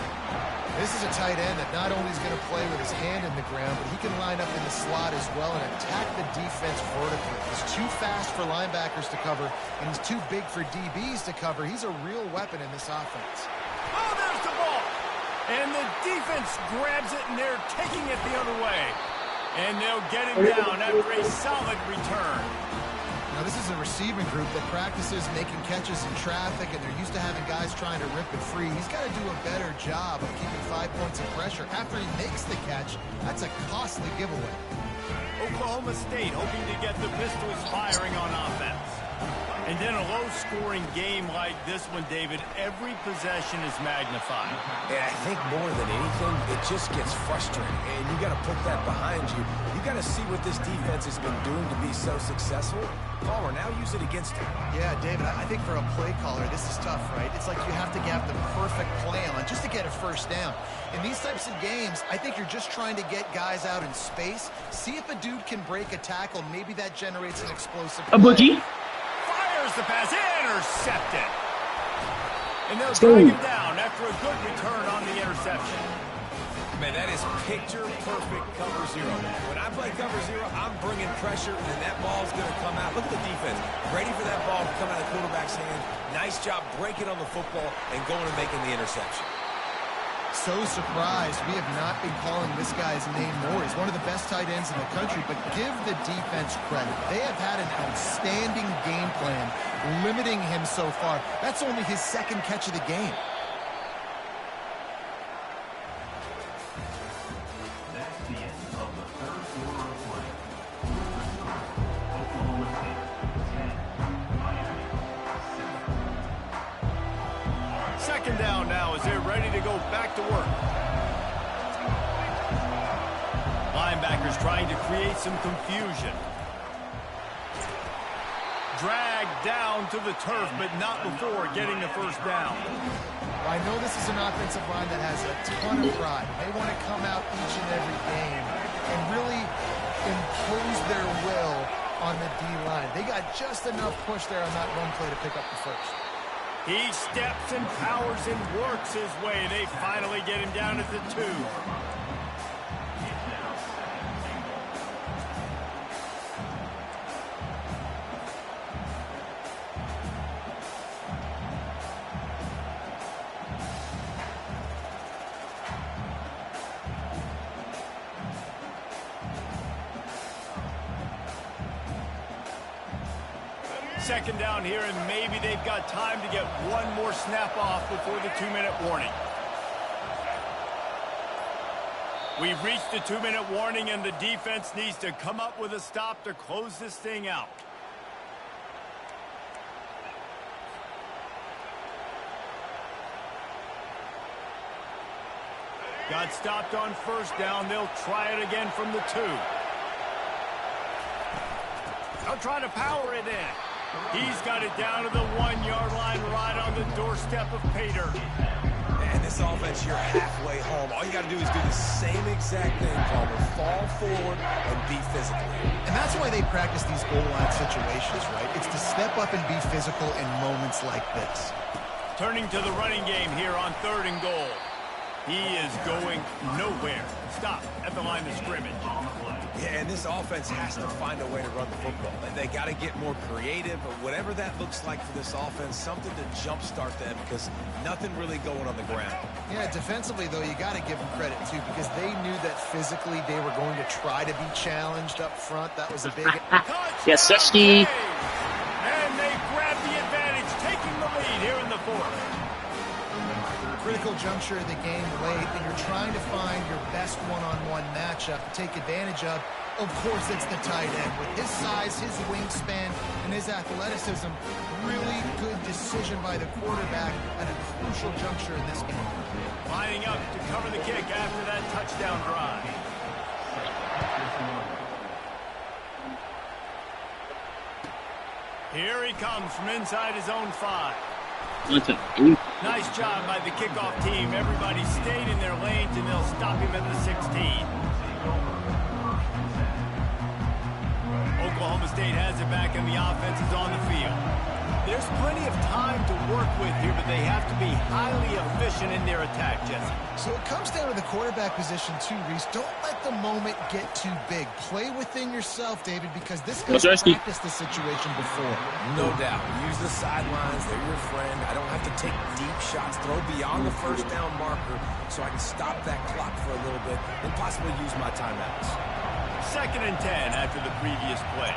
This is a tight end that not only is going to play with his hand in the ground, but he can line up in the slot as well and attack the defense vertically. He's too fast for linebackers to cover, and he's too big for DBs to cover. He's a real weapon in this offense. Oh, there's the ball. And the defense grabs it, and they're taking it the other way. And they'll get him down after a solid return. Now, this is a receiving group that practices making catches in traffic, and they're used to having guys trying to rip it free. He's got to do a better job of keeping 5 points of pressure. After he makes the catch, that's a costly giveaway. Oklahoma State hoping to get the Pistols firing on offense. And in a low-scoring game like this one, David, every possession is magnified. And I think more than anything, it just gets frustrating. And you got to put that behind you. You got to see what this defense has been doing to be so successful. Caller, now use it against him. Yeah, David, I think for a play caller, this is tough, right? It's like you have to have the perfect play on just to get a 1st down. In these types of games, I think you're just trying to get guys out in space. See if a dude can break a tackle. Maybe that generates an explosive play. A boogie. Fires the pass, intercepted. And they'll drag him down after a good return on the interception. Man, that is picture-perfect cover zero. When I play cover zero, I'm bringing pressure, and that ball's going to come out. Look at the defense. Ready for that ball to come out of the quarterback's hand. Nice job breaking on the football and going and making the interception. So surprised we have not been calling this guy's name more. He's one of the best tight ends in the country, but give the defense credit. They have had an outstanding game plan limiting him so far. That's only his 2nd catch of the game. That's the end of the 3rd quarter of play. Oklahoma State 10, Miami 7. 2nd down now as they're ready to go back to work. Linebackers trying to create some confusion. Dragged down to the turf, but not before getting the 1st down. I know this is an offensive line that has a ton of pride. They want to come out each and every game and really impose their will on the D-line. They got just enough push there on that one play to pick up the 1st. He steps and powers and works his way. They finally get him down at the 2. Second down here, and maybe they've got time to get one more snap off before the 2-minute warning. We've reached the 2-minute warning, and the defense needs to come up with a stop to close this thing out. Got stopped on 1st down. They'll try it again from the 2. They'll try to power it in. He's got it down to the 1-yard line right on the doorstep of Pater. And this offense, you're halfway home. All you got to do is do the same exact thing, Palmer. Fall forward and be physical. And that's why they practice these goal line situations, right? It's to step up and be physical in moments like this. Turning to the running game here on 3rd and goal. He is going nowhere. Stop at the line of scrimmage. Yeah, and this offense has to find a way to run the football. They got to get more creative, but whatever that looks like for this offense, something to jumpstart them because nothing really going on the ground. Yeah, defensively, though, you got to give them credit, too, because they knew that physically they were going to try to be challenged up front. That was a big... Yes, Sesky. And they grab the advantage, taking the lead here in the 4th. Critical juncture of the game late, and you're trying to find your best one-on-one matchup to take advantage of. Of course, it's the tight end. With his size, his wingspan, and his athleticism, really good decision by the quarterback at a crucial juncture in this game. Lining up to cover the kick after that touchdown drive. Here he comes from inside his own 5. Nice job by the kickoff team. Everybody stayed in their lanes, and they'll stop him at the 16. Oklahoma State has it back, and the offense is on the field. There's plenty of time to work with here, but they have to be highly efficient in their attack, Jesse. So it comes down to the quarterback position, too, Reese. Don't let the moment get too big. Play within yourself, David, because this guy's practiced the situation before. No doubt. Use the sidelines. They're your friend. I don't have to take deep shots, throw beyond the 1st down marker so I can stop that clock for a little bit and possibly use my timeouts. 2nd and 10 after the previous play.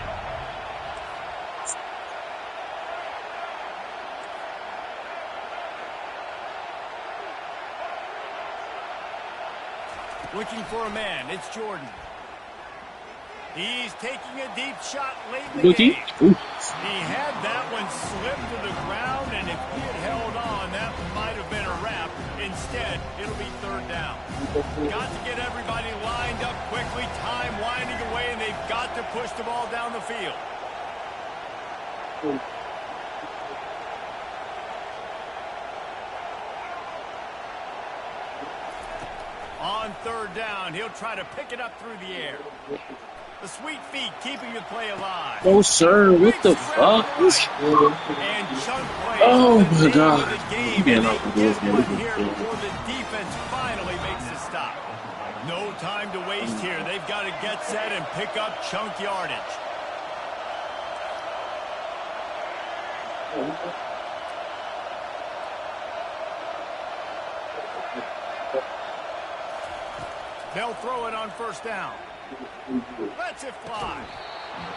Looking for a man. It's Jordan. He's taking a deep shot late in the game. He had that one slip to the ground, and if he had held on, that might have been a wrap. Instead, it'll be 3rd down. Got to get everybody lined up quickly. Time winding away, and they've got to push the ball down the field. On 3rd down, he'll try to pick it up through the air. The sweet feet keeping the play alive. Oh, sir, what the fuck? And chunk plays. Oh, my God. And they get one here before the defense finally makes a stop. No time to waste here. They've got to get set and pick up chunk yardage. They'll throw it on 1st down. Lets it fly.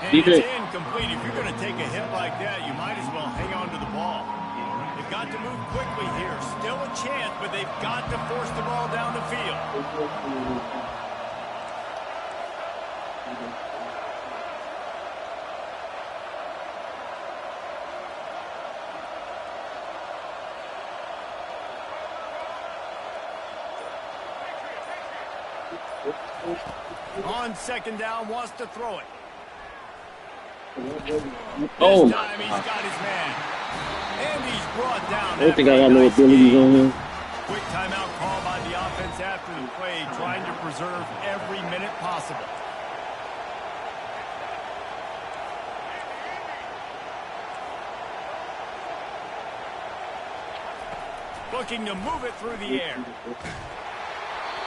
And it's incomplete. If you're going to take a hit like that, you might as well hang on to the ball. They've got to move quickly here. Still a chance, but they've got to force the ball down the field. On 2nd down, wants to throw it. Oh, this time he's got his man. And he's brought down. I don't think I got no abilities on him. Quick timeout call by the offense after the play, trying to preserve every minute possible. Looking to move it through the air.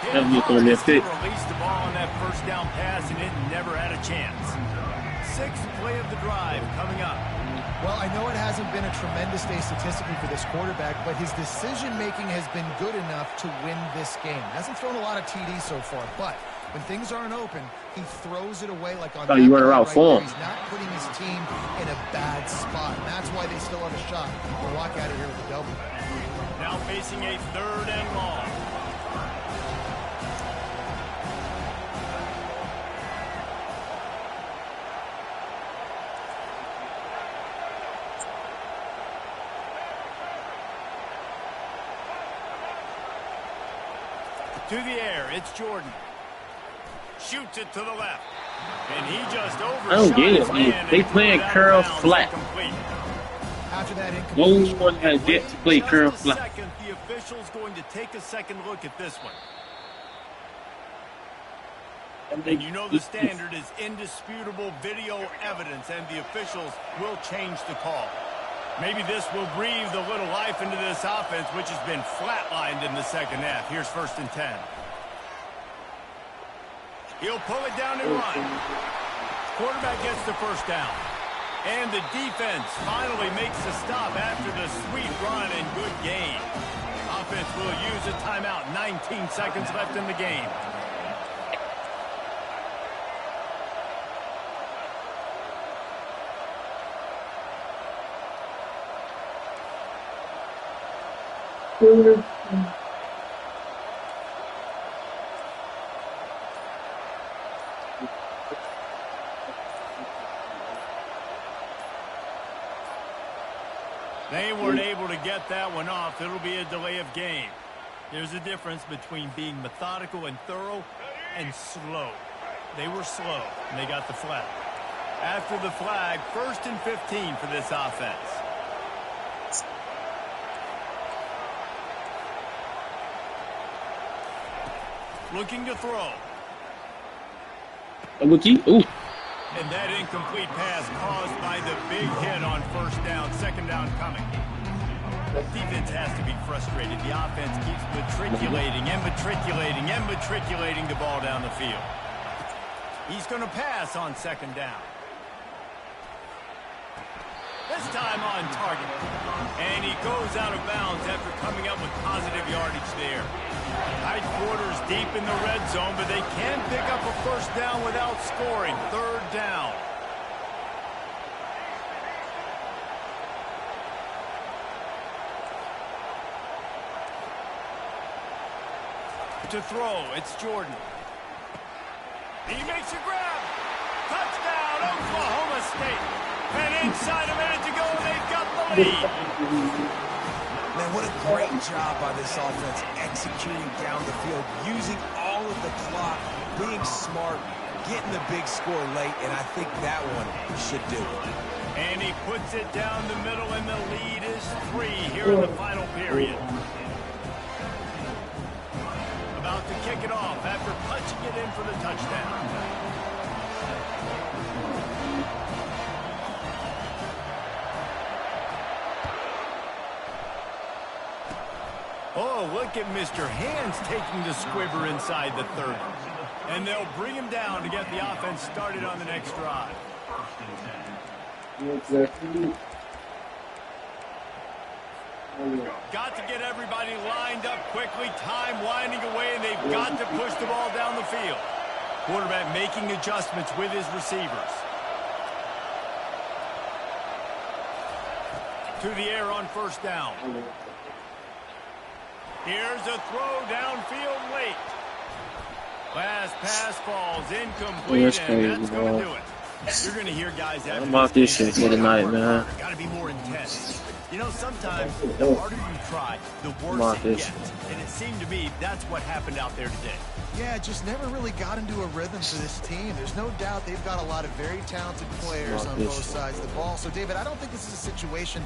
Released the ball on that 1st down pass, and it never had a chance. 6th play of the drive coming up. Well, I know it hasn't been a tremendous day statistically for this quarterback, but his decision-making has been good enough to win this game. Hasn't thrown a lot of TDs so far, but when things aren't open, he throws it away like on that you went around right. He's not putting his team in a bad spot, and that's why they still have a shot to walk out of here with a double. Now facing a 3rd and long. To the air, it's Jordan. Shoots it to the left. And he just overshot. I don't get it. They playing curl flat. After that No incompletion. one has yet to play curl Just a fly. second, the official's going to take a second look at this one. And you know the standard is indisputable video evidence, and the officials will change the call. Maybe this will breathe a little life into this offense, which has been flatlined in the second half. Here's 1st and 10. He'll pull it down and run. Quarterback gets the first down. And the defense finally makes a stop after the sweet run and good game. Offense will use a timeout. 19 seconds left in the game. They weren't able to get that one off. It'll be a delay of game. There's a difference between being methodical and thorough and slow. They were slow, and they got the flag. After the flag, 1st and 15 for this offense. Looking to throw. A rookie. Ooh. And that incomplete pass caused by the big hit on 1st down, 2nd down coming. Defense has to be frustrated. The offense keeps matriculating the ball down the field. He's going to pass on 2nd down. This time on target. And he goes out of bounds after coming up with positive yardage there. Tight quarters deep in the red zone, but they can pick up a 1st down without scoring. 3rd down. To throw, it's Jordan. He makes a grab. Touchdown, Oklahoma State. And inside a minute to go, they've got the lead. Man, what a great job by this offense executing down the field, using all of the clock, being smart, getting the big score late, and I think that one should do it. And he puts it down the middle, and the lead is 3 here in the final period. About to kick it off after punching it in for the touchdown. Oh, look at Mr. Hands taking the squibber inside the 30. And they'll bring him down to get the offense started on the next drive. Got to get everybody lined up quickly. Time winding away, and they've got to push the ball down the field. Quarterback making adjustments with his receivers. To the air on 1st down. Here's a throw downfield late. Last pass falls incomplete, and that's going to do it. You're going to hear guys after I'm off this shit for tonight, man. Got to be more intense. You know, sometimes the harder you try, the worse it gets. And it seemed to me that's what happened out there today. Yeah, just never really got into a rhythm for this team. There's no doubt they've got a lot of very talented players on both sides of the ball. So, David, I don't think this is a situation